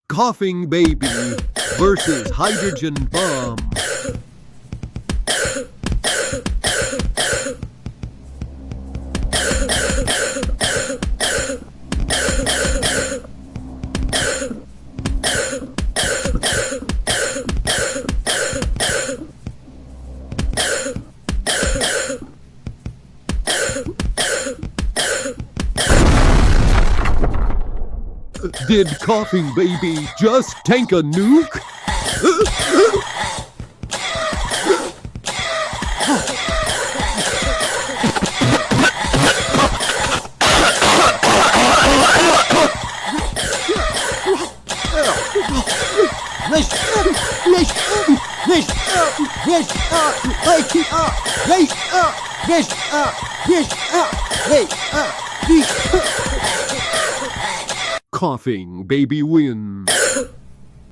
Coughing Baby versus Hydrogen Bomb. Did Coughing Baby just tank a nuke? Coughing Baby wins.